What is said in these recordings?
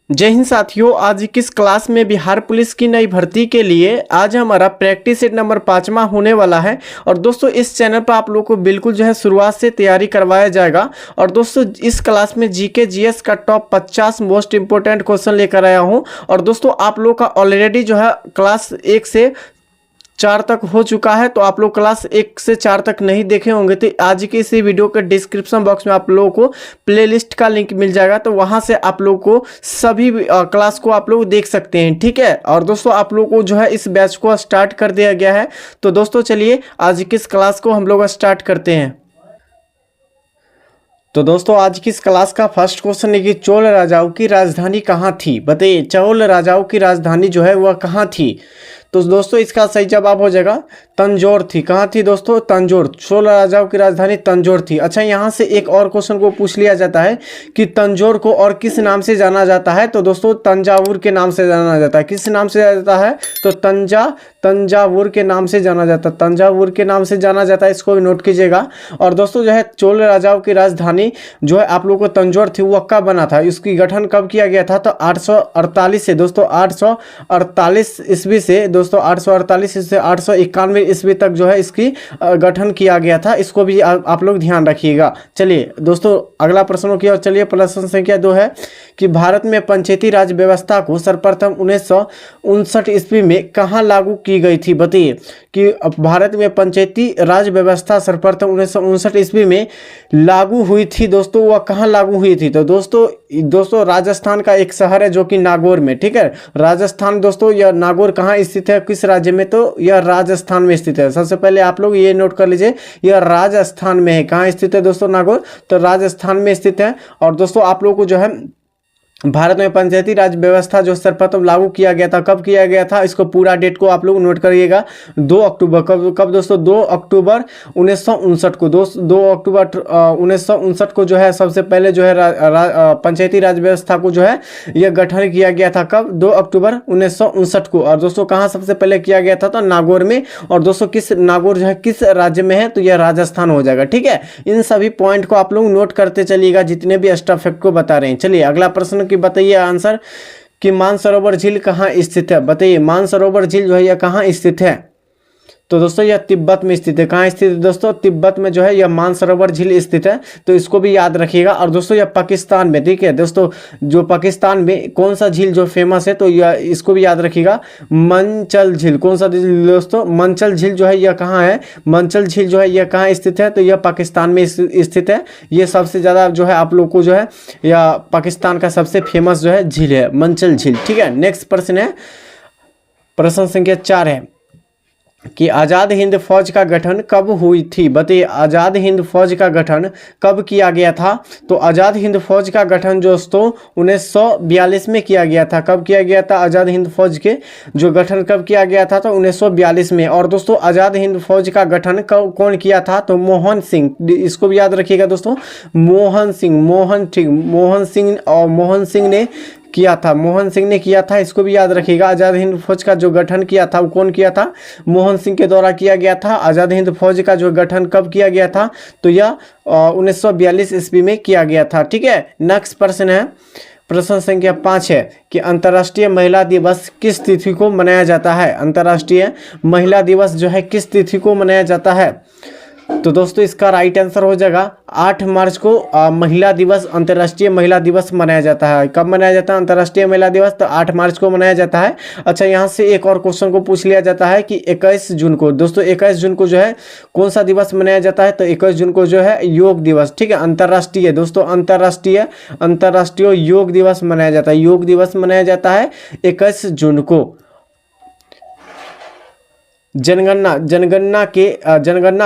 जय हिंद साथियों, आज की इस क्लास में बिहार पुलिस की नई भर्ती के लिए आज हमारा प्रैक्टिस सेट नंबर 5वां होने वाला है। और दोस्तों इस चैनल पर आप लोगों को बिल्कुल जो है शुरुआत से तैयारी करवाया जाएगा। और दोस्तों इस क्लास में जीके जीएस का टॉप 50 मोस्ट इंपोर्टेंट क्वेश्चन लेकर आया हूं। और दोस्तों आप लोग का ऑलरेडी जो है क्लास 1 से 4 तक हो चुका है, तो आप लोग क्लास 1 से 4 तक नहीं देखे होंगे तो आज की इसी वीडियो के डिस्क्रिप्शन बॉक्स में आप लोगों को प्लेलिस्ट का लिंक मिल जाएगा, तो वहां से आप लोग को सभी क्लास को आप लोग देख सकते हैं। ठीक है, और दोस्तों आप लोग को जो है इस बैच को स्टार्ट कर दिया गया है। तो दोस्तों चलिए आज की इस क्लास को हम लोग स्टार्ट करते हैं। तो दोस्तों आज की इस क्लास का फर्स्ट क्वेश्चन है कि चोल राजाओं की राजधानी कहाँ थी। बताइए, चोल राजाओं की राजधानी जो है वह कहाँ थी। तो दोस्तों इसका सही जवाब हो जाएगा तंजौर थी। कहाँ थी दोस्तों? तंजौर। चोल राजाओं की राजधानी तंजौर थी। अच्छा, यहाँ से एक और क्वेश्चन को पूछ लिया जाता है कि तंजौर को और किस नाम से जाना जाता है। तो दोस्तों तंजावुर के नाम से जाना जाता है। किस नाम से जाना जाता है? तो तंजावुर के नाम से जाना जाता है। तंजावुर के नाम से जाना जाता है, इसको भी नोट कीजिएगा। और दोस्तों जो है चोल राजाओं की राजधानी जो है आप लोगों को तंजौर थी, वह कब बना था, इसकी गठन कब किया गया था? तो 848 से दोस्तों 848 ईस्वी से दोस्तों 848 से 891 ईस्वी तक जो है इसकी गठन किया गया था। इसको भी आप लोग ध्यान रखिएगा। चलिए दोस्तों अगला प्रश्न की ओर चलिए। प्रश्न संख्या 2 है कि भारत में पंचायती राज व्यवस्था को सर्वप्रथम 1959 ईस्वी में कहाँ लागू की गई थी। बताइए कि भारत में पंचायती राज व्यवस्था सर्वप्रथम 1959 ईस्वी में लागू हुई थी। दोस्तों वह कहाँ लागू हुई थी? तो दोस्तों राजस्थान का एक शहर है जो कि नागौर में। ठीक है, राजस्थान दोस्तों, यह नागौर कहाँ स्थित है, किस राज्य में? तो यह राजस्थान में स्थित है। सबसे पहले आप लोग ये नोट कर लीजिए, यह राजस्थान में है। कहाँ स्थित है दोस्तों? नागौर। तो राजस्थान में स्थित है। और दोस्तों आप लोग को जो है भारत में पंचायती राज व्यवस्था जो सर्वप्रथम लागू किया गया था, कब किया गया था, इसको पूरा डेट को आप लोग नोट करिएगा। 2 अक्टूबर। कब दोस्तों? 2 अक्टूबर 1959 को। 2 अक्टूबर 1959 को जो है सबसे पहले जो है पंचायती राज व्यवस्था को जो है यह गठन किया गया था। कब? 2 अक्टूबर 1959 को। और दोस्तों कहाँ सबसे पहले किया गया था? तो नागौर में। और दोस्तों नागौर जो है किस राज्य में है? तो यह राजस्थान हो जाएगा। ठीक है, इन सभी पॉइंट को आप लोग नोट करते चलिएगा जितने भी एक्स्ट्रा फैक्ट को बता रहे हैं। चलिए अगला प्रश्न बताइए आंसर कि मानसरोवर झील कहाँ स्थित है। बताइए मानसरोवर झील जो है यह कहाँ स्थित है? तो दोस्तों यह तिब्बत में स्थित है। कहाँ स्थित है दोस्तों? तिब्बत में जो है यह मानसरोवर झील स्थित है, तो इसको भी याद रखिएगा। और दोस्तों यह पाकिस्तान में। ठीक है दोस्तों, जो पाकिस्तान में कौन सा झील जो फेमस है, तो यह इसको भी याद रखिएगा, मंचल झील। कौन सा झील दोस्तों? मंचल झील जो है यह कहाँ है? मंचल झील जो है यह कहाँ स्थित है? तो यह पाकिस्तान में स्थित है। ये सबसे ज़्यादा जो है आप लोग को जो है यह पाकिस्तान का सबसे फेमस जो है झील है, मंचल झील। ठीक है, नेक्स्ट प्रश्न है, प्रश्न संख्या 4 है कि आज़ाद हिंद फौज का गठन कब हुई थी। बताइए आज़ाद हिंद फौज का गठन कब किया गया था। तो आज़ाद हिंद फौज का गठन दोस्तों 1942 में किया गया था। कब किया गया था आज़ाद हिंद फौज के जो गठन कब किया गया था? तो 1942 में। और दोस्तों आज़ाद हिंद फौज का गठन कौन किया था? तो मोहन सिंह। इसको भी याद रखिएगा दोस्तों, मोहन सिंह ने किया था। मोहन सिंह ने किया था, इसको भी याद रखिएगा। आज़ाद हिंद फौज का जो गठन किया था वो कौन किया था? मोहन सिंह के द्वारा किया गया था। आज़ाद हिंद फौज का जो गठन कब किया गया था? तो यह 1942 ईस्वी में किया गया था। ठीक है, नेक्स्ट प्रश्न है, प्रश्न संख्या 5 है कि अंतर्राष्ट्रीय महिला दिवस किस तिथि को मनाया जाता है। अंतर्राष्ट्रीय महिला दिवस जो है किस तिथि को मनाया जाता है? तो दोस्तों इसका राइट आंसर हो जाएगा 8 मार्च को महिला दिवस, अंतर्राष्ट्रीय महिला दिवस मनाया जाता है। कब मनाया जाता है अंतर्राष्ट्रीय महिला दिवस? तो 8 मार्च को मनाया जाता है। अच्छा, यहाँ से एक और क्वेश्चन को पूछ लिया जाता है कि 21 जून को दोस्तों 21 जून को जो है कौन सा दिवस मनाया जाता है? तो 21 जून को जो है योग दिवस। ठीक है, अंतर्राष्ट्रीय दोस्तों अंतर्राष्ट्रीय योग दिवस मनाया जाता है। योग दिवस मनाया जाता है 21 जून को। जनगणना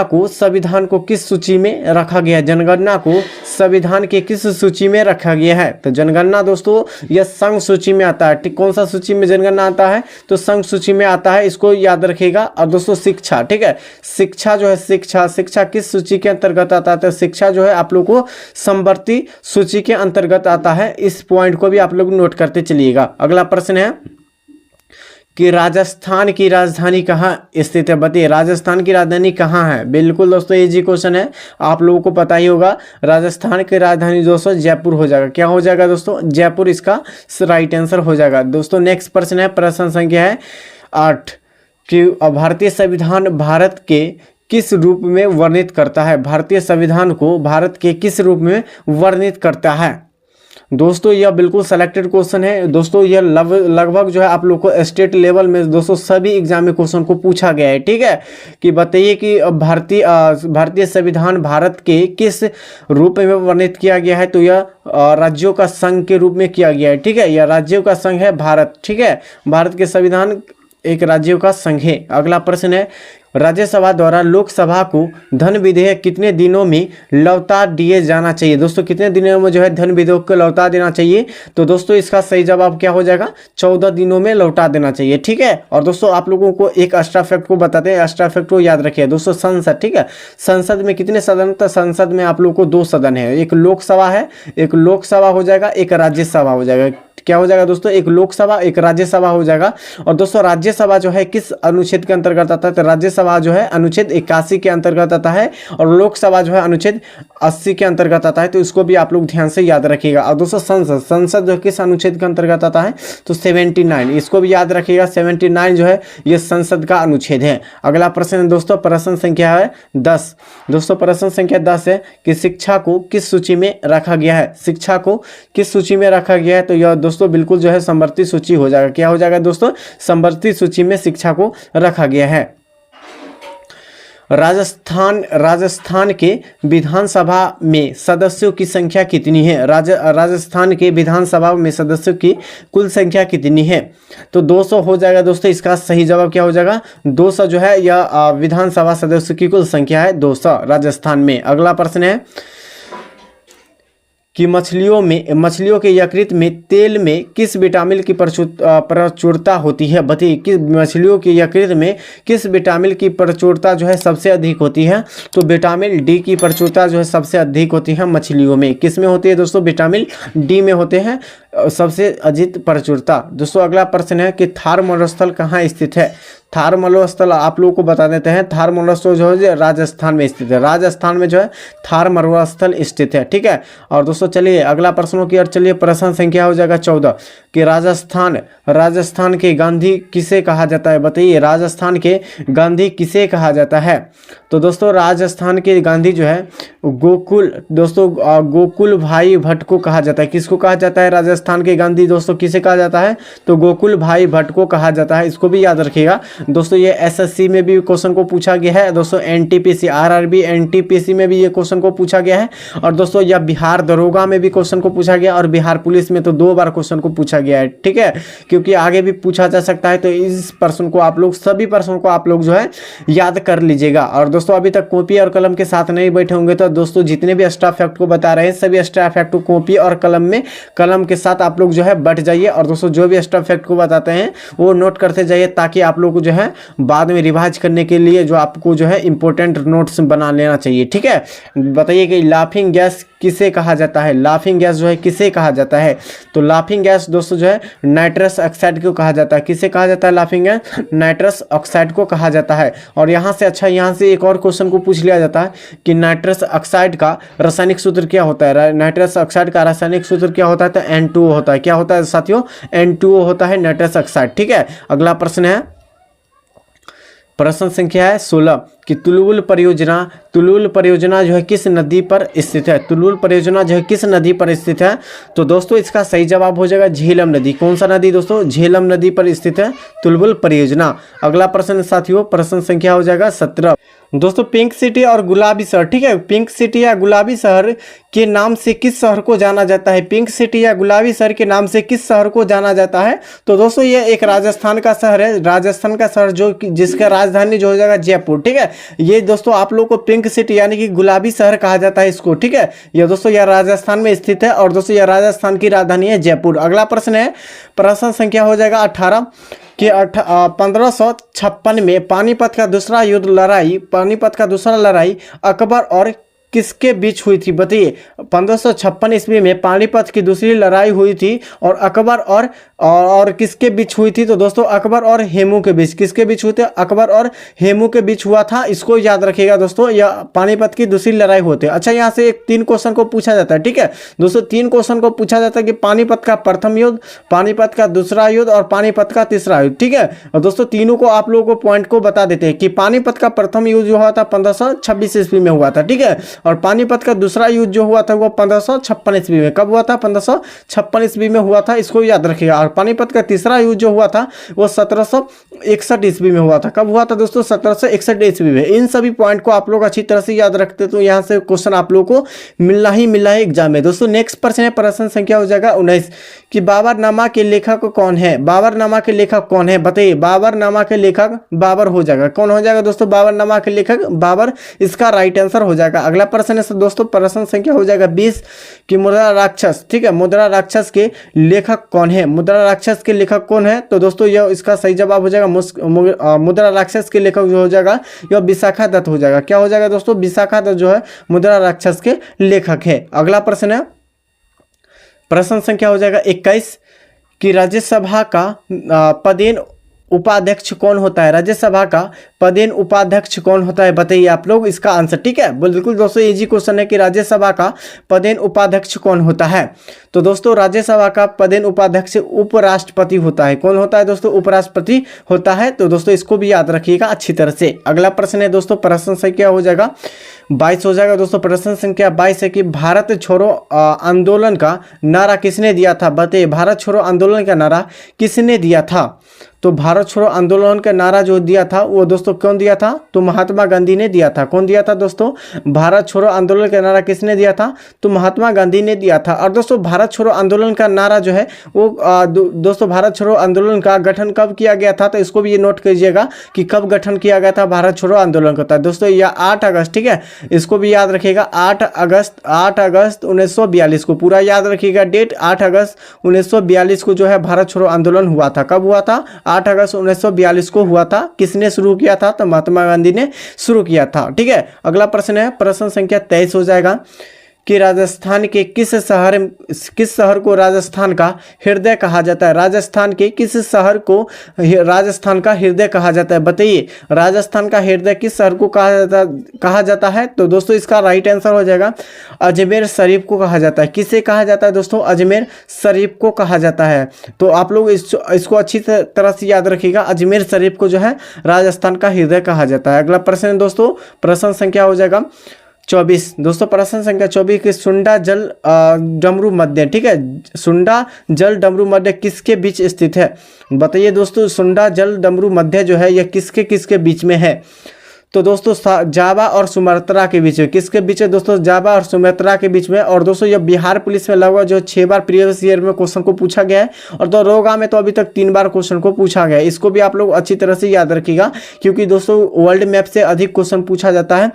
को संविधान को किस सूची में रखा गया है? जनगणना को संविधान के किस सूची में रखा गया है? तो जनगणना दोस्तों यह संघ सूची में आता है। ठीक, कौन सा सूची में जनगणना आता है? तो संघ सूची में आता है, इसको याद रखिएगा। और दोस्तों शिक्षा, ठीक है, शिक्षा जो है शिक्षा किस सूची के अंतर्गत आता है? तो शिक्षा जो है आप लोग को समवर्ती सूची के अंतर्गत आता है। इस पॉइंट को भी आप लोग नोट करते चलिएगा। अगला प्रश्न है कि राजस्थान की राजधानी कहाँ स्थित है? बताइए राजस्थान की राजधानी कहाँ है? बिल्कुल दोस्तों इजी क्वेश्चन है, आप लोगों को पता ही होगा। राजस्थान की राजधानी दोस्तों जयपुर हो जाएगा। क्या हो जाएगा दोस्तों? जयपुर इसका राइट आंसर हो जाएगा। दोस्तों नेक्स्ट प्रश्न है, प्रश्न संख्या है 8 कि भारतीय संविधान भारत के किस रूप में वर्णित करता है? भारतीय संविधान को भारत के किस रूप में वर्णित करता है? दोस्तों यह बिल्कुल सेलेक्टेड क्वेश्चन है दोस्तों। यह लगभग जो है आप लोग को स्टेट लेवल में दोस्तों सभी एग्जाम में क्वेश्चन को पूछा गया है। ठीक है, कि बताइए कि भारतीय संविधान भारत के किस रूप में वर्णित किया गया है? तो यह राज्यों का संघ के रूप में किया गया है। ठीक है, यह राज्यों का संघ है भारत। ठीक है, भारत के संविधान एक राज्यों का संघ है। अगला प्रश्न है, राज्यसभा द्वारा लोकसभा को धन विधेयक कितने दिनों में लौटा दिए जाना चाहिए? दोस्तों कितने दिनों में जो है धन विधेयक को लौटा देना चाहिए? तो दोस्तों इसका सही जवाब क्या हो जाएगा? 14 दिनों में लौटा देना चाहिए। ठीक है, और दोस्तों आप लोगों को एक एक्स्ट्रा फैक्ट को बताते हैं, एक्स्ट्रा फैक्ट को याद रखिए दोस्तों। संसद, ठीक है, संसद में कितने सदन? तो संसद में आप लोग को 2 सदन है, एक लोकसभा है, एक लोकसभा हो जाएगा, एक राज्यसभा हो जाएगा। क्या हो जाएगा दोस्तों? एक लोकसभा एक राज्यसभा हो जाएगा। और दोस्तों राज्यसभा जो है किस अनुच्छेद के अंतर्गत आता है? तो राज्यसभा जो है अनुच्छेद 81 के अंतर्गत आता है, और लोकसभा जो है अनुच्छेद 80 के अंतर्गत आता है। तो इसको भी आप लोग ध्यान से याद रखिएगा। और दोस्तों संसद जो किस अनुच्छेद के अंतर्गत आता है? तो 79, इसको भी याद रखिएगा। 79 जो है ये संसद का अनुच्छेद है। अगला प्रश्न दोस्तों, प्रश्न संख्या है 10। दोस्तों प्रश्न संख्या 10 है कि शिक्षा को किस सूची में रखा गया है? शिक्षा को किस सूची में रखा गया है? तो यह दोस्तों बिल्कुल जो है समवर्ती सूची हो जाएगा। क्या हो जाएगा दोस्तों? समवर्ती सूची में शिक्षा को रखा गया है। राजस्थान के विधानसभा में सदस्यों की संख्या कितनी है? राजस्थान के विधानसभा में सदस्यों की कुल संख्या कितनी है? तो 200 हो जाएगा दोस्तों। इसका सही जवाब क्या हो जाएगा? 200 जो है यह विधानसभा सदस्यों की कुल संख्या है 200 राजस्थान में। अगला प्रश्न है कि मछलियों के यकृत में तेल में किस विटामिन की प्रचुरता होती है? बताइए कि मछलियों के यकृत में किस विटामिन की प्रचुरता जो है सबसे अधिक होती है? तो विटामिन डी की प्रचुरता जो है सबसे अधिक होती है मछलियों में। किस में होती है दोस्तों? विटामिन डी में होते हैं सबसे अधिक प्रचुरता। दोस्तों अगला प्रश्न है कि थार मरुस्थल कहाँ स्थित है? थार मरुस्थल आप लोगों को बता देते हैं। थार मरुस्थल जो है राजस्थान में स्थित है। राजस्थान में जो है थार मरुस्थल स्थित है। ठीक है, और दोस्तों चलिए अगला प्रश्नों की ओर चलिए। प्रश्न संख्या हो जाएगा 14 कि राजस्थान के गांधी किसे कहा जाता है? बताइए राजस्थान के गांधी किसे कहा जाता है? तो दोस्तों राजस्थान के गांधी जो है गोकुल भाई भट्ट को कहा जाता है। किसको कहा जाता है? राजस्थान के गांधी दोस्तों किसे कहा जाता है? तो गोकुल भाई भट्ट को कहा जाता है। इसको भी याद रखिएगा दोस्तों। ये एसएससी में भी क्वेश्चन को पूछा गया है दोस्तों। एनटीपीसी आरआरबी एनटीपीसी में भी ये क्वेश्चन को पूछा गया है। और दोस्तों यह बिहार दरोगा में भी क्वेश्चन को पूछा गया, और बिहार पुलिस में तो 2 बार क्वेश्चन को पूछा गया है। ठीक है, क्योंकि आगे भी पूछा जा सकता है। तो इस प्रश्न को आप लोग सभी प्रश्नों को आप लोग जो है याद कर लीजिएगा। और दोस्तों अभी तक कॉपी और कलम के साथ नहीं बैठे होंगे तो दोस्तों जितने भी एक्स्ट्रा फैक्ट को बता रहे हैं सभी एक्स्ट्रा फैक्ट को कॉपी और कलम के साथ आप लोग जो है बैठ जाइए। और दोस्तों जो भी एक्स्ट्रा फैक्ट को बताते हैं वो नोट करते जाइए, ताकि आप लोग को जो है बाद में रिवाइज करने के लिए जो आपको जो है इंपॉर्टेंट नोट्स बना लेना चाहिए। ठीक है, बताइए कि लाफिंग गैस किसे कहा जाता है? लाफिंग गैस जो है किसे कहा जाता है? तो लाफिंग गैस दोस्तों जो है नाइट्रस ऑक्साइड को कहा जाता है। किसे कहा जाता है लाफिंग गैस? नाइट्रस ऑक्साइड को कहा जाता है। और यहाँ से एक और क्वेश्चन को पूछ लिया जाता है कि नाइट्रस ऑक्साइड का रासायनिक सूत्र क्या होता है? नाइट्रस ऑक्साइड का रासायनिक सूत्र क्या होता है? तो N2O होता है। क्या होता है साथियों? N2O होता है नाइट्रस ऑक्साइड। ठीक है, अगला प्रश्न है, प्रश्न संख्या है 16 कि तुलुल परियोजना जो है किस नदी पर स्थित है? तुलुल परियोजना जो है किस नदी पर स्थित है? तो दोस्तों इसका सही जवाब हो जाएगा झेलम नदी। कौन सा नदी दोस्तों? झेलम नदी पर स्थित है तुलुल परियोजना। अगला प्रश्न साथियों, प्रश्न संख्या हो जाएगा 17। दोस्तों पिंक सिटी और गुलाबी शहर, ठीक है, पिंक सिटी या गुलाबी शहर के नाम से किस शहर को जाना जाता है? पिंक सिटी या गुलाबी शहर के नाम से किस शहर को जाना जाता है? तो दोस्तों ये एक राजस्थान का शहर है। राजस्थान का शहर जो जिसका राजधानी जो हो जाएगा जयपुर। ठीक है, ये दोस्तों आप लोग को पिंक सिटी यानी कि गुलाबी शहर कहा जाता है इसको। ठीक है, ये दोस्तों यह राजस्थान में स्थित है, और दोस्तों यह राजस्थान की राजधानी है जयपुर। अगला प्रश्न है, प्रश्न संख्या हो जाएगा 18 कि 1556 में पानीपत का दूसरा लड़ाई अकबर और किसके बीच हुई थी? बताइए। 1556 ईस्वी में पानीपत की दूसरी लड़ाई हुई थी और अकबर और किसके बीच हुई थी? तो दोस्तों अकबर और हेमू के बीच। किसके बीच हुए थे? अकबर और हेमू के बीच हुआ था। इसको याद रखिएगा दोस्तों, यह पानीपत की दूसरी लड़ाई होती है। अच्छा, यहाँ से एक 3 क्वेश्चन को पूछा जाता है। ठीक है दोस्तों, 3 क्वेश्चन को पूछा जाता है कि पानीपत का प्रथम युद्ध, पानीपत का दूसरा युद्ध और पानीपत का तीसरा युद्ध। ठीक है, और दोस्तों तीनों को आप लोगों को पॉइंट को बता देते हैं कि पानीपत का प्रथम युद्ध जो हुआ था 1526 ईस्वी में हुआ था। ठीक है, और पानीपत का दूसरा युद्ध जो हुआ था वो 1556 ईस्वी में। कब हुआ था? 1556 ईस्वी में हुआ था, इसको याद रखिएगा। और पानीपत का तीसरा युद्ध जो हुआ था वो 1761 ईस्वी में हुआ था। कब हुआ था दोस्तों? 1761 ईस्वी में। इन सभी पॉइंट को आप लोग अच्छी तरह से याद रखते तो यहाँ से क्वेश्चन आप लोग को मिलना ही है एग्जाम में। दोस्तों नेक्स्ट प्रश्न है, प्रश्न संख्या हो जाएगा 19 कि बाबरनामा के लेखक कौन है? बाबरनामा के लेखक कौन है? बताइए। बाबरनामा के लेखक बाबर हो जाएगा। कौन हो जाएगा दोस्तों बाबरनामा के लेखक? बाबर, इसका राइट आंसर हो जाएगा। अगला प्रश्न है दोस्तों, प्रश्न संख्या हो जाएगा 20 कि मुद्रा राक्षस। ठीक है, मुद्रा राक्षस के लेखक कौन है? मुद्रा राक्षस के लेखक कौन है? तो दोस्तों यह इसका सही जवाब हो जाएगा मुद्रा राक्षस के लेखक जो हो जाएगा यह विशाखा दत्त हो जाएगा। क्या हो जाएगा दोस्तों? विशाखा दत्त जो है मुद्रा राक्षस के लेखक है। अगला प्रश्न है, प्रश्न संख्या हो जाएगा 21 कि राज्यसभा का पदेन उपाध्यक्ष कौन होता है? राज्यसभा का पदेन उपाध्यक्ष कौन होता है? बताइए आप लोग इसका आंसर। ठीक है, बिल्कुल दोस्तों इजी क्वेश्चन है कि राज्यसभा का पदेन उपाध्यक्ष कौन होता है? तो दोस्तों राज्यसभा का पदेन उपाध्यक्ष उपराष्ट्रपति होता है। कौन होता है दोस्तों? उपराष्ट्रपति होता है। तो दोस्तों इसको भी याद रखिएगा अच्छी तरह से। अगला प्रश्न है दोस्तों, प्रश्न संख्या हो जाएगा 22 हो जाएगा दोस्तों। प्रश्न संख्या 22 है कि भारत छोड़ो आंदोलन का नारा किसने दिया था? बताइए। भारत छोड़ो आंदोलन का नारा किसने दिया था? तो भारत छोड़ो आंदोलन का नारा जो दिया था वो दोस्तों कौन दिया था? तो महात्मा गांधी ने दिया था। कौन दिया था दोस्तों? भारत छोड़ो आंदोलन का नारा किसने दिया था? तो महात्मा गांधी ने दिया था। और दोस्तों भारत छोड़ो आंदोलन का नारा जो है वो दोस्तों भारत छोड़ो आंदोलन का गठन कब किया गया था? तो इसको भी ये नोट कीजिएगा कि कब गठन किया गया था भारत छोड़ो आंदोलन का था दोस्तों, यह 8 अगस्त। ठीक है, इसको भी याद रखिएगा। 8 अगस्त 1942 को पूरा याद रखिएगा डेट। 8 अगस्त 1942 को जो है भारत छोड़ो आंदोलन हुआ था। कब हुआ था? 8 अगस्त 1942 को हुआ था। किसने शुरू किया था? तो महात्मा गांधी ने शुरू किया था। ठीक है, अगला प्रश्न है, प्रश्न संख्या 23 हो जाएगा कि राजस्थान के किस शहर को राजस्थान का हृदय कहा जाता है? राजस्थान के किस शहर को राजस्थान का हृदय कहा जाता है? बताइए। राजस्थान का हृदय किस शहर को कहा जाता है? तो दोस्तों इसका राइट आंसर हो जाएगा अजमेर शरीफ को कहा जाता है। किसे कहा जाता है दोस्तों? अजमेर शरीफ को कहा जाता है। तो आप लोग इसको अच्छी तरह से याद रखिएगा। अजमेर शरीफ को जो है राजस्थान का हृदय कहा जाता है। अगला प्रश्न दोस्तों, प्रश्न संख्या हो जाएगा 24 दोस्तों। प्रश्न संख्या 24 की सुंडा जल डमरू मध्य। ठीक है, सुंडा जल डमरू मध्य किसके बीच स्थित है? बताइए दोस्तों, सुंडा जल डमरू मध्य जो है यह किसके बीच में है? तो दोस्तों जावा और सुमात्रा के बीच में। किसके बीच है दोस्तों? जावा और सुमात्रा के बीच में। और दोस्तों यह बिहार पुलिस में लगभग जो 6 बार प्रीवियस ईयर में क्वेश्चन को पूछा गया है और दरोगा में तो अभी तक 3 बार क्वेश्चन को पूछा गया है। इसको भी आप लोग अच्छी तरह से याद रखिएगा क्योंकि दोस्तों वर्ल्ड मैप से अधिक क्वेश्चन पूछा जाता है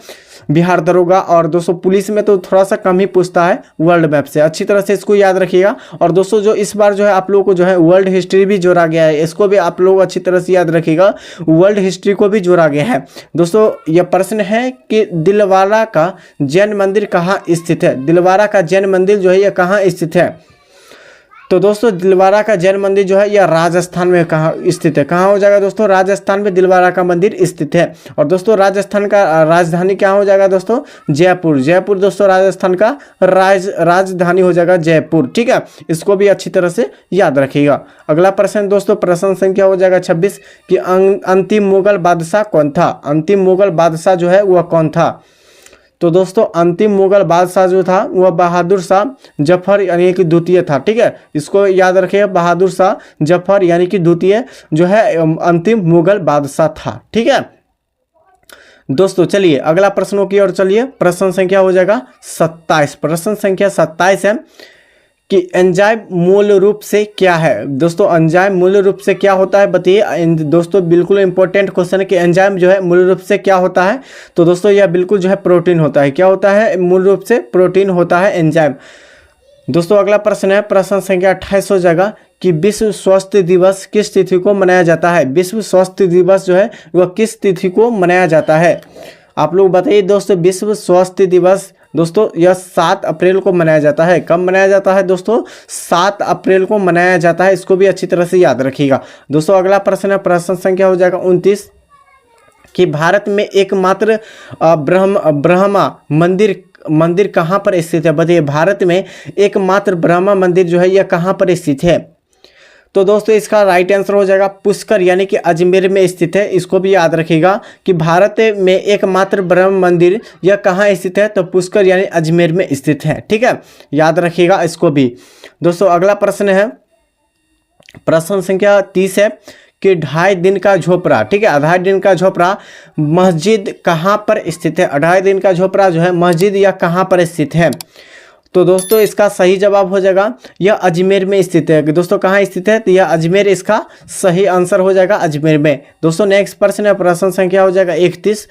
बिहार दरोगा, और दोस्तों पुलिस में तो थोड़ा सा कम ही पूछता है वर्ल्ड मैप से। अच्छी तरह से इसको याद रखिएगा। और दोस्तों जो इस बार जो है आप लोगों को जो है वर्ल्ड हिस्ट्री भी जोड़ा गया है, इसको भी आप लोग अच्छी तरह से याद रखिएगा। वर्ल्ड हिस्ट्री को भी जोड़ा गया है। दोस्तों यह प्रश्न है कि दिलवारा का जैन मंदिर कहाँ स्थित है? दिलवारा का जैन मंदिर जो है यह कहाँ स्थित है? तो दोस्तों दिलवारा का जैन मंदिर जो है यह राजस्थान में कहाँ स्थित है? कहाँ हो जाएगा दोस्तों? राजस्थान में दिलवारा का मंदिर स्थित है। और दोस्तों राजस्थान का राजधानी क्या हो जाएगा दोस्तों? जयपुर। जयपुर दोस्तों राजस्थान का राजधानी हो जाएगा जयपुर। ठीक है, इसको भी अच्छी तरह से याद रखिएगा। अगला प्रश्न दोस्तों, प्रश्न संख्या हो जाएगा 26 कि अंतिम मुगल बादशाह कौन था? अंतिम मुगल बादशाह जो है वह कौन था? तो दोस्तों अंतिम मुगल बादशाह जो था वह बहादुर शाह जफर यानी कि द्वितीय था। ठीक है, इसको याद रखिए। बहादुर शाह जफर यानी कि द्वितीय जो है अंतिम मुगल बादशाह था। ठीक है दोस्तों, चलिए अगला प्रश्नों की ओर चलिए। प्रश्न संख्या हो जाएगा 27। प्रश्न संख्या 27 है कि एंजाइम मूल रूप से क्या है? दोस्तों एंजाइम मूल रूप से क्या होता है बताइए। दोस्तों बिल्कुल इंपॉर्टेंट क्वेश्चन है कि एंजाइम जो है मूल रूप से क्या होता है? तो दोस्तों यह बिल्कुल जो है प्रोटीन होता है। क्या होता है? मूल रूप से प्रोटीन होता है एंजाइम। दोस्तों अगला प्रश्न है, प्रश्न संख्या 28 हो जाएगा कि विश्व स्वास्थ्य दिवस किस तिथि को मनाया जाता है? विश्व स्वास्थ्य दिवस जो है वह किस तिथि को मनाया जाता है? आप लोग बताइए दोस्तों। विश्व स्वास्थ्य दिवस दोस्तों यह 7 अप्रैल को मनाया जाता है। कब मनाया जाता है दोस्तों? 7 अप्रैल को मनाया जाता है। इसको भी अच्छी तरह से याद रखिएगा। दोस्तों अगला प्रश्न है, प्रश्न संख्या हो जाएगा 29 कि भारत में एकमात्र ब्रह्मा मंदिर कहाँ पर स्थित है? बताइए, भारत में एकमात्र ब्रह्मा मंदिर जो है यह कहाँ पर स्थित है? तो दोस्तों इसका राइट आंसर हो जाएगा पुष्कर यानी कि अजमेर में स्थित है। इसको भी याद रखिएगा कि भारत में एकमात्र ब्रह्म मंदिर यह कहाँ स्थित है? तो पुष्कर यानी अजमेर में स्थित है। ठीक है, याद रखिएगा इसको भी। दोस्तों अगला प्रश्न है, प्रश्न संख्या 30 है कि 2.5 दिन का झोपड़ा, ठीक है, 2.5 दिन का झोपड़ा मस्जिद कहाँ पर स्थित है? 2.5 दिन का झोपड़ा जो है मस्जिद या कहाँ पर स्थित है? तो दोस्तों इसका सही जवाब हो जाएगा यह अजमेर में स्थित है। दोस्तों कहाँ स्थित है? तो यह अजमेर इसका सही आंसर हो जाएगा, अजमेर में। दोस्तों नेक्स्ट प्रश्न है, प्रश्न संख्या हो जाएगा 31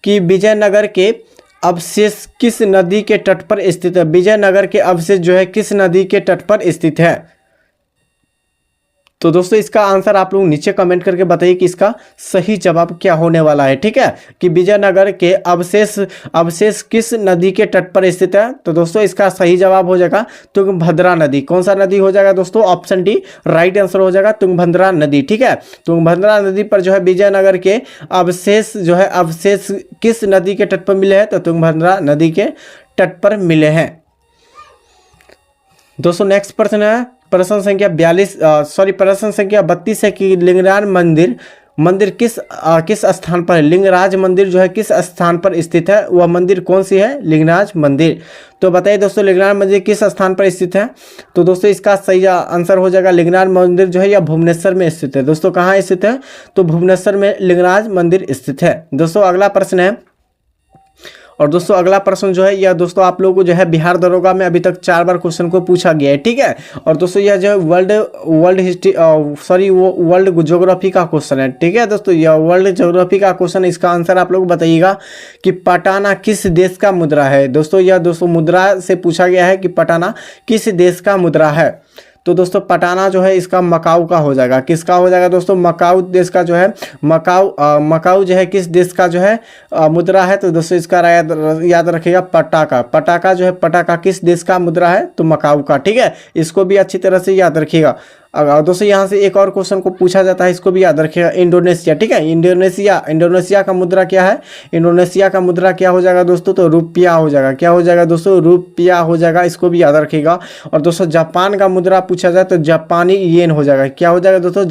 कि विजयनगर के अवशेष किस नदी के तट पर स्थित है? विजयनगर के अवशेष जो है किस नदी के तट पर स्थित है? तो दोस्तों इसका आंसर आप लोग नीचे कमेंट करके बताइए कि इसका सही जवाब क्या होने वाला है। ठीक है, कि विजयनगर के अवशेष किस नदी के तट पर स्थित है? तो दोस्तों इसका सही जवाब हो जाएगा तुंगभद्रा नदी। कौन सा नदी हो जाएगा दोस्तों? ऑप्शन डी राइट आंसर हो जाएगा तुंगभद्रा नदी। ठीक है, तुंगभद्रा नदी पर जो है विजयनगर के अवशेष किस नदी के तट पर मिले हैं? तो तुंगभद्रा नदी के तट पर मिले हैं। दोस्तों नेक्स्ट प्रश्न है, प्रश्न संख्या 32 है कि लिंगराज मंदिर किस स्थान पर है? लिंगराज मंदिर जो है किस स्थान पर स्थित है? वह मंदिर कौन सी है? लिंगराज मंदिर। तो बताइए दोस्तों लिंगराज मंदिर किस स्थान पर स्थित है? तो दोस्तों इसका सही आंसर हो जाएगा लिंगराज मंदिर जो है यह भुवनेश्वर में स्थित है। दोस्तों कहाँ स्थित है? तो भुवनेश्वर में लिंगराज मंदिर स्थित है। दोस्तों अगला प्रश्न है, और दोस्तों अगला प्रश्न जो है यह दोस्तों आप लोगों को जो है बिहार दरोगा में अभी तक 4 बार क्वेश्चन को पूछा गया है। ठीक है, और दोस्तों यह जो है वर्ल्ड ज्योग्राफी का क्वेश्चन है। ठीक है दोस्तों, यह वर्ल्ड ज्योग्राफी का क्वेश्चन, इसका आंसर आप लोग बताइएगा कि पटाना किस देश का मुद्रा है? दोस्तों यह मुद्रा से पूछा गया है कि पटाना किस देश का मुद्रा है? तो दोस्तों पटाना जो है इसका मकाऊ का हो जाएगा। किसका हो जाएगा दोस्तों? मकाऊ देश का जो है मकाऊ जो है किस देश का जो है मुद्रा है? तो दोस्तों इसका याद रखिएगा पटाका जो है पटाका किस देश का मुद्रा है? तो मकाऊ का। ठीक है, इसको भी अच्छी तरह से याद रखिएगा। अगर दोस्तों यहाँ से एक और क्वेश्चन को पूछा जाता है, इसको भी याद रखिएगा, इंडोनेशिया। ठीक है, इंडोनेशिया का मुद्रा क्या है? इंडोनेशिया का मुद्रा क्या हो जाएगा दोस्तों? तो रुपया हो जाएगा। क्या हो जाएगा दोस्तों? रुपया हो जाएगा। इसको भी याद रखिएगा। और दोस्तों जापान का मुद्रा पूछा जाए तो जापानी येन हो जाएगा। क्या हो जाएगा दोस्तों?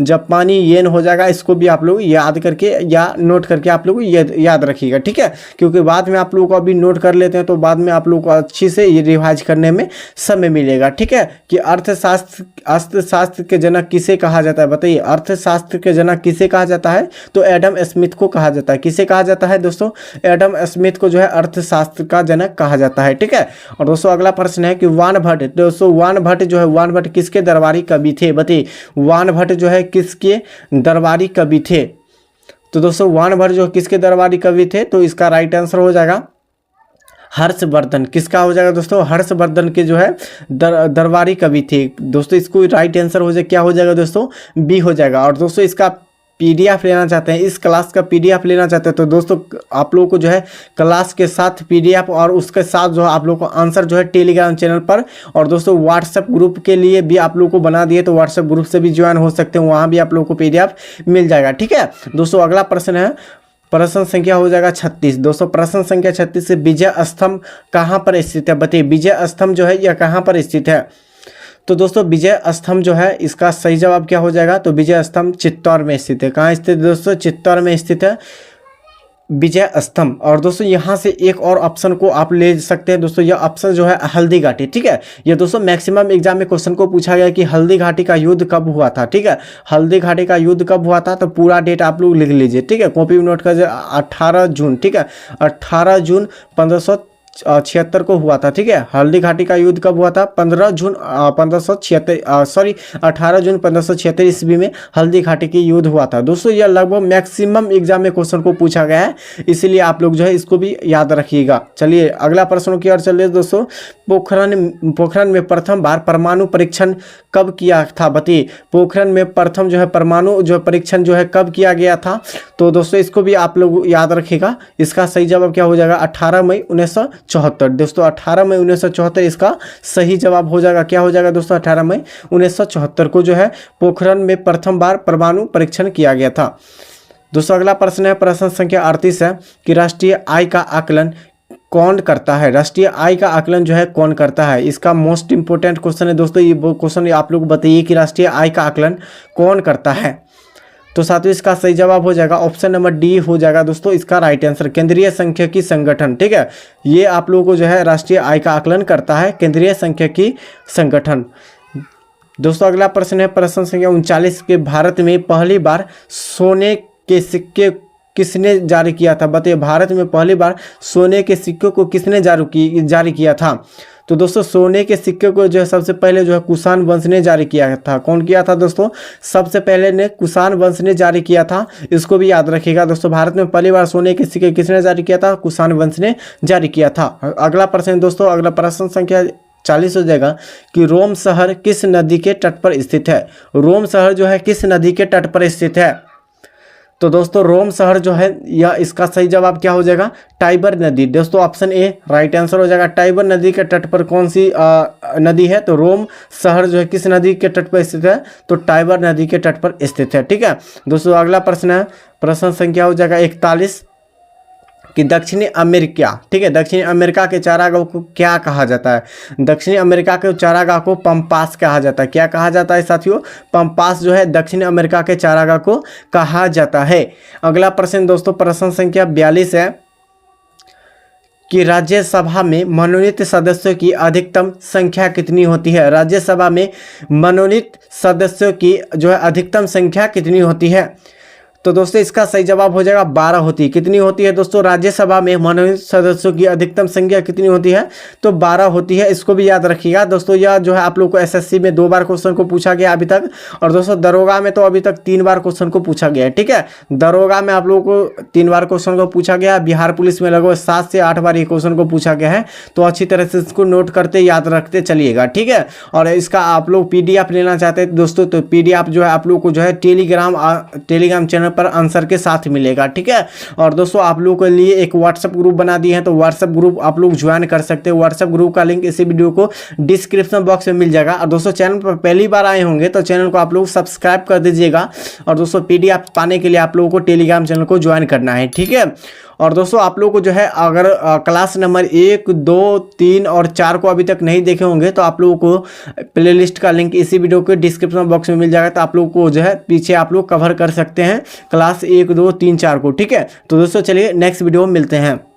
जापानी येन हो जाएगा। इसको भी आप लोग याद करके या नोट करके आप लोग याद रखिएगा। ठीक है, क्योंकि बाद में आप लोगों को अभी नोट कर लेते हैं तो बाद में आप लोगों को अच्छी से ये रिवाइज करने में समय मिलेगा। ठीक है, कि अर्थशास्त्र के जनक किसे कहा जाता है? बताइए, अर्थशास्त्र के जनक किसे कहा जाता है? तो एडम स्मिथ को कहा जाता है। किसे कहा जाता है दोस्तों? एडम स्मिथ को जो है अर्थशास्त्र का जनक कहा जाता है। ठीक है, और दोस्तों अगला प्रश्न है कि वान भट्ट, दोस्तों वान भट्ट किसके दरबारी कवि थे? बताइए, वान भट्ट जो है किसके दरबारी कवि थे? तो दोस्तों वान भट्ट जो किसके दरबारी कवि थे? तो इसका राइट आंसर हो जाएगा हर्षवर्धन। किसका हो जाएगा दोस्तों? हर्षवर्धन के जो है दरबारी कवि थे। दोस्तों इसको राइट आंसर हो जाए क्या हो जाएगा दोस्तों? बी हो जाएगा। और दोस्तों इसका पीडीएफ लेना चाहते हैं, इस क्लास का पीडीएफ लेना चाहते हैं तो दोस्तों आप लोगों को जो है क्लास के साथ पीडीएफ और उसके साथ जो है आप लोगों को आंसर जो है टेलीग्राम चैनल पर, और दोस्तों व्हाट्सएप ग्रुप के लिए भी आप लोगों को बना दिए तो व्हाट्सएप ग्रुप से भी ज्वाइन हो सकते हैं, वहाँ भी आप लोगों को पीडीएफ मिल जाएगा। ठीक है दोस्तों, अगला प्रश्न है, प्रश्न संख्या हो जाएगा 36। दोस्तों प्रश्न संख्या 36 से विजय स्तंभ कहाँ पर स्थित है? बताइए, विजय स्तंभ जो है यह कहाँ पर स्थित है? तो दोस्तों विजय स्तंभ जो है इसका सही जवाब क्या हो जाएगा? तो विजय स्तंभ चित्तौड़ में स्थित है। कहाँ स्थित है दोस्तों? चित्तौड़ में स्थित है विजय स्तंभ। और दोस्तों यहाँ से एक और ऑप्शन को आप ले सकते हैं दोस्तों, यह ऑप्शन जो है हल्दी घाटी। ठीक है, ये दोस्तों मैक्सिमम एग्जाम में क्वेश्चन को पूछा गया कि हल्दी घाटी का युद्ध कब हुआ था। ठीक है, हल्दी घाटी का युद्ध कब हुआ था? तो पूरा डेट आप लोग लिख लीजिए। ठीक है, कॉपी में नोट कर 18 जून। ठीक है, 18 जून 1576 को हुआ था। ठीक है, हल्दी घाटी का युद्ध कब हुआ था? 18 जून 1576 ईस्वी में हल्दी घाटी की युद्ध हुआ था। दोस्तों यह लगभग मैक्सिमम एग्जाम में क्वेश्चन को पूछा गया है, इसलिए आप लोग जो है इसको भी याद रखिएगा। चलिए अगला प्रश्न की ओर चलिए दोस्तों। पोखरण में प्रथम बार परमाणु परीक्षण कब किया था? बताइए, पोखरण में प्रथम जो है परमाणु जो परीक्षण जो है कब किया गया था? तो दोस्तों इसको भी आप लोग याद रखिएगा। इसका सही जवाब क्या हो जाएगा? 18 मई 1974। दोस्तों 18 मई 1974 इसका सही जवाब हो जाएगा। क्या हो जाएगा दोस्तों? 18 मई 1974 को जो है पोखरण में प्रथम बार परमाणु परीक्षण किया गया था। दोस्तों अगला प्रश्न है, प्रश्न संख्या 38 है कि राष्ट्रीय आय का आकलन कौन करता है? राष्ट्रीय आय का आकलन जो है कौन करता है? इसका मोस्ट इंपोर्टेंट क्वेश्चन है दोस्तों। ये क्वेश्चन आप लोग बताइए कि राष्ट्रीय आय का आकलन कौन करता है? तो साथियों इसका सही जवाब हो जाएगा ऑप्शन नंबर डी हो जाएगा दोस्तों इसका राइट आंसर, केंद्रीय सांख्यिकी संगठन। ठीक है, ये आप लोगों को जो है राष्ट्रीय आय का आकलन करता है केंद्रीय सांख्यिकी संगठन। दोस्तों अगला प्रश्न है, प्रश्न संख्या 39 के भारत में पहली बार सोने के सिक्के किसने जारी किया था? बताइए, भारत में पहली बार सोने के सिक्के को किसने जारी किया था? तो दोस्तों सोने के सिक्के को जो है सबसे पहले जो है कुषाण वंश ने जारी किया था। कौन किया था दोस्तों? सबसे पहले ने कुषाण वंश ने जारी किया था। इसको भी याद रखिएगा दोस्तों, भारत में पहली बार सोने के सिक्के किसने जारी किया था? कुषाण वंश ने जारी किया था। अगला प्रश्न दोस्तों, अगला प्रश्न संख्या 40 हो जाएगा कि रोम शहर किस नदी के तट पर स्थित है? रोम शहर जो है किस नदी के तट पर स्थित है? तो दोस्तों रोम शहर जो है या इसका सही जवाब क्या हो जाएगा? टाइबर नदी। दोस्तों ऑप्शन ए राइट आंसर हो जाएगा। टाइबर नदी के तट पर कौन सी नदी है? तो रोम शहर जो है किस नदी के तट पर स्थित है? तो टाइबर नदी के तट पर स्थित है। ठीक है दोस्तों, अगला प्रश्न है, प्रश्न संख्या हो जाएगा 41 कि दक्षिणी अमेरिका, ठीक है, दक्षिणी अमेरिका के चारागाह को क्या कहा जाता है? दक्षिणी अमेरिका के चारागाह को पंपास कहा जाता है। क्या कहा जाता है साथियों? पंपास जो है दक्षिणी अमेरिका के चारागाह को कहा जाता है। अगला प्रश्न दोस्तों, प्रश्न संख्या 42 है कि राज्यसभा में मनोनीत सदस्यों की अधिकतम संख्या कितनी होती है? राज्यसभा में मनोनीत सदस्यों की जो है अधिकतम संख्या कितनी होती है? तो दोस्तों इसका सही जवाब हो जाएगा 12 होती है। कितनी होती है दोस्तों? राज्यसभा में मनोनीत सदस्यों की अधिकतम संख्या कितनी होती है? तो 12 होती है। इसको भी याद रखिएगा दोस्तों। यह जो है आप लोग को एसएससी में 2 बार क्वेश्चन को पूछा गया अभी तक, और दोस्तों दरोगा में तो अभी तक 3 बार क्वेश्चन को पूछा गया है। ठीक है, दरोगा में आप लोगों को 3 बार क्वेश्चन को पूछा गया, बिहार पुलिस में लगभग 7 से 8 बार ये क्वेश्चन को पूछा गया है। तो अच्छी तरह से इसको नोट करते याद रखते चलिएगा। ठीक है, और इसका आप लोग PDF लेना चाहते हैं दोस्तों, तो PDF जो है आप लोग को जो है टेलीग्राम चैनल पर आंसर के साथ मिलेगा। ठीक है, और दोस्तों आप लोगों के लिए एक व्हाट्सएप ग्रुप बना दिए हैं, तो व्हाट्सएप ग्रुप आप लोग ज्वाइन कर सकते हैं। व्हाट्सएप ग्रुप का लिंक इसी वीडियो को डिस्क्रिप्शन बॉक्स में मिल जाएगा। और दोस्तों चैनल पर पहली बार आए होंगे तो चैनल को आप लोग सब्सक्राइब कर दीजिएगा। और दोस्तों PDF पाने के लिए आप लोगों को टेलीग्राम चैनल को ज्वाइन करना है। ठीक है, और दोस्तों आप लोगों को जो है अगर क्लास नंबर 1, 2, 3 और 4 को अभी तक नहीं देखे होंगे तो आप लोगों को प्लेलिस्ट का लिंक इसी वीडियो के डिस्क्रिप्शन बॉक्स में मिल जाएगा। तो आप लोगों को जो है पीछे आप लोग कवर कर सकते हैं क्लास 1, 2, 3, 4 को। ठीक है, तो दोस्तों चलिए नेक्स्ट वीडियो में मिलते हैं।